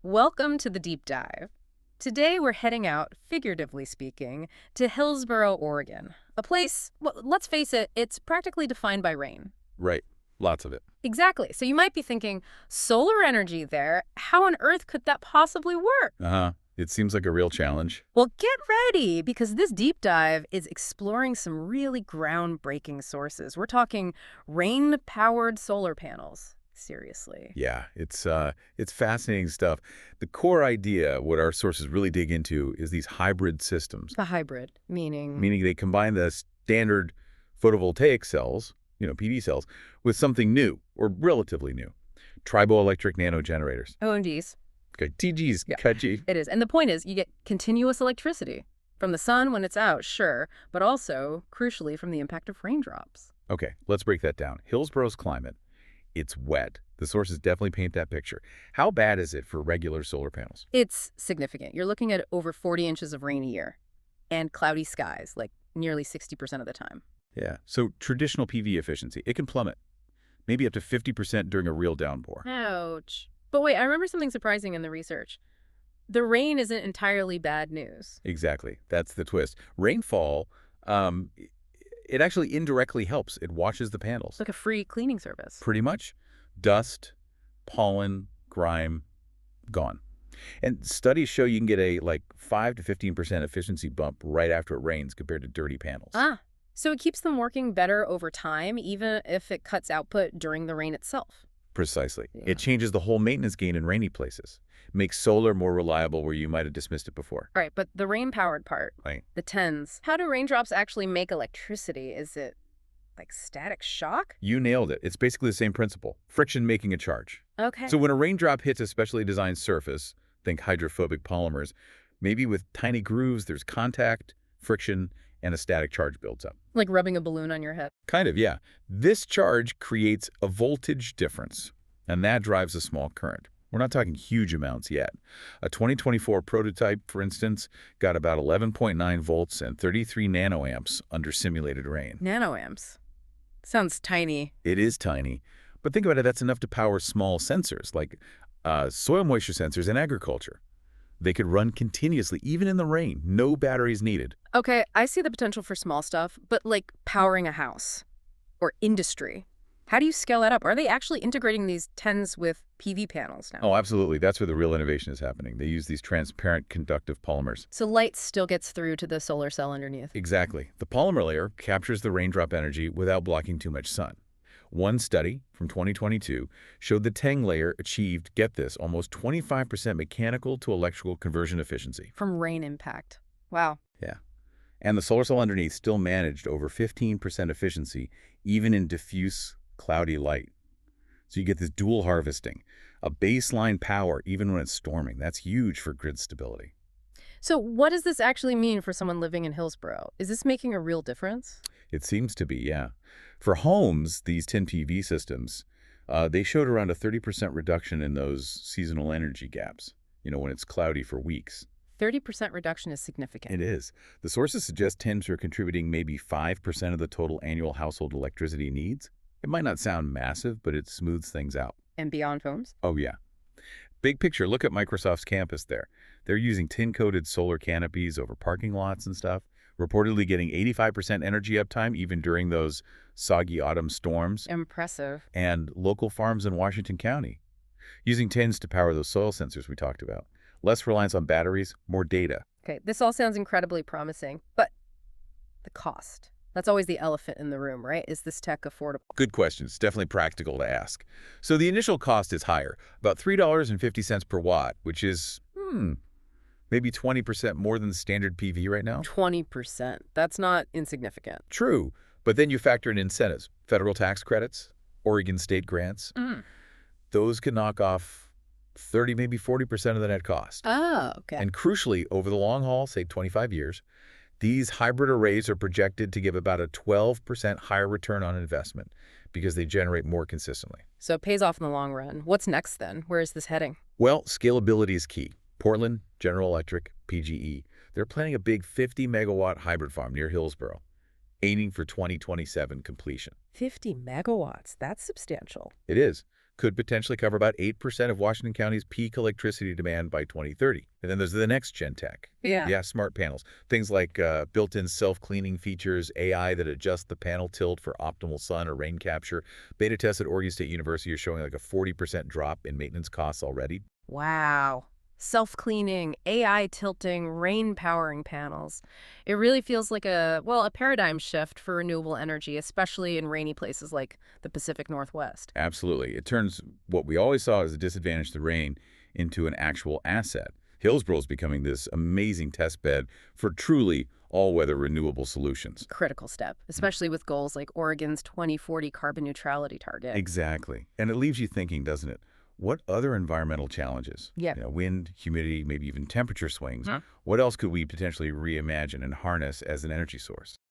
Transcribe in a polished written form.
Welcome to the deep dive. Today we're heading out, figuratively speaking, to Hillsboro, Oregon. A place, well, let's face it, it's practically defined by rain. Right. Lots of it. Exactly. So you might be thinking, solar energy there, how on earth could that possibly work? Uh-huh. It seems like a real challenge. Well, get ready, because this deep dive is exploring some really groundbreaking sources. We're talking rain-powered solar panels. Seriously. Yeah, it's fascinating stuff. The core idea, what our sources really dig into, is these hybrid systems, The hybrid, meaning... meaning they combine the standard photovoltaic cells, PV cells, with something new, or relatively new, triboelectric nanogenerators. OMGs. Okay, TGs, Yeah. Kachi. It is. And the point is, you get continuous electricity from the sun when it's out, sure, but also, crucially, from the impact of raindrops. Okay, let's break that down. Hillsboro's climate, it's wet. The sources definitely paint that picture. How bad is it for regular solar panels? It's significant. You're looking at over 40 inches of rain a year and cloudy skies, like nearly 60% of the time. Yeah, so traditional PV efficiency, it can plummet, maybe up to 50% during a real downpour. Ouch. But wait, I remember something surprising in the research. The rain isn't entirely bad news. Exactly. That's the twist. Rainfall, um, it actually indirectly helps. It washes the panels. It's like a free cleaning service. Pretty much. Dust, pollen, grime, gone. And studies show you can get a 5 to 15% efficiency bump right after it rains compared to dirty panels. Ah, so it keeps them working better over time, even if it cuts output during the rain itself. Precisely. Yeah. It changes the whole maintenance gain in rainy places. Makes solar more reliable where you might have dismissed it before. Right, but the rain-powered part, Right. the tens, how do raindrops actually make electricity? Is it like static shock? You nailed it. It's basically the same principle. Friction making a charge. Okay. So when a raindrop hits a specially designed surface, think hydrophobic polymers, maybe with tiny grooves, there's contact, friction, and a static charge builds up. Like rubbing a balloon on your head. Kind of, yeah. This charge creates a voltage difference, and that drives a small current. We're not talking huge amounts yet. A 2024 prototype, for instance, got about 11.9 volts and 33 nanoamps under simulated rain. Nanoamps. Sounds tiny. It is tiny, but think about it, that's enough to power small sensors, like soil moisture sensors in agriculture. They could run continuously, even in the rain. No batteries needed. Okay, I see the potential for small stuff, but like powering a house or industry. How do you scale that up? Are they actually integrating these tens with PV panels now? Oh, absolutely. That's where the real innovation is happening. They use these transparent conductive polymers. So light still gets through to the solar cell underneath. Exactly. The polymer layer captures the raindrop energy without blocking too much sun. One study from 2022 showed the Tang layer achieved, get this, almost 25% mechanical to electrical conversion efficiency. From rain impact. Wow. Yeah. And the solar cell underneath still managed over 15% efficiency, even in diffuse, cloudy light. So you get this dual harvesting, a baseline power even when it's storming. That's huge for grid stability. So what does this actually mean for someone living in Hillsboro? Is this making a real difference? It seems to be, yeah. For homes, these 10 PV systems, they showed around a 30% reduction in those seasonal energy gaps, when it's cloudy for weeks. 30% reduction is significant. It is. The sources suggest 10s are contributing maybe 5% of the total annual household electricity needs. It might not sound massive, but it smooths things out. And beyond homes? Oh, yeah. Big picture, look at Microsoft's campus there. They're using tin-coated solar canopies over parking lots and stuff, reportedly getting 85% energy uptime even during those soggy autumn storms. Impressive. And local farms in Washington County, using tins to power those soil sensors we talked about. Less reliance on batteries, more data. Okay, this all sounds incredibly promising, but the cost. That's always the elephant in the room, right? Is this tech affordable? Good question. It's definitely practical to ask. So the initial cost is higher, about $3.50 per watt, which is, maybe 20% more than standard PV right now. 20%. That's not insignificant. True, but then you factor in incentives, federal tax credits, Oregon state grants. Those can knock off 30, maybe 40% of the net cost. Oh, okay. And crucially, over the long haul, say 25 years, these hybrid arrays are projected to give about a 12% higher return on investment because they generate more consistently. So it pays off in the long run. What's next then? Where is this heading? Well, scalability is key. Portland, General Electric, PGE, they're planning a big 50-megawatt hybrid farm near Hillsboro, aiming for 2027 completion. 50 megawatts. That's substantial. It is. could potentially cover about 8% of Washington County's peak electricity demand by 2030. And then there's the next gen tech. Yeah. Yeah, smart panels. Things like built-in self-cleaning features, AI that adjusts the panel tilt for optimal sun or rain capture. Beta tests at Oregon State University are showing like a 40% drop in maintenance costs already. Wow. Self-cleaning, AI tilting, rain powering panels. It really feels like a paradigm shift for renewable energy, especially in rainy places like the Pacific Northwest. Absolutely. It turns what we always saw as a disadvantage to rain into an actual asset. Hillsboro is becoming this amazing test bed for truly all-weather renewable solutions. Critical step, especially with goals like Oregon's 2040 carbon neutrality target. Exactly. And it leaves you thinking, doesn't it? What other environmental challenges, Yeah. wind, humidity, maybe even temperature swings, Huh? what else could we potentially reimagine and harness as an energy source?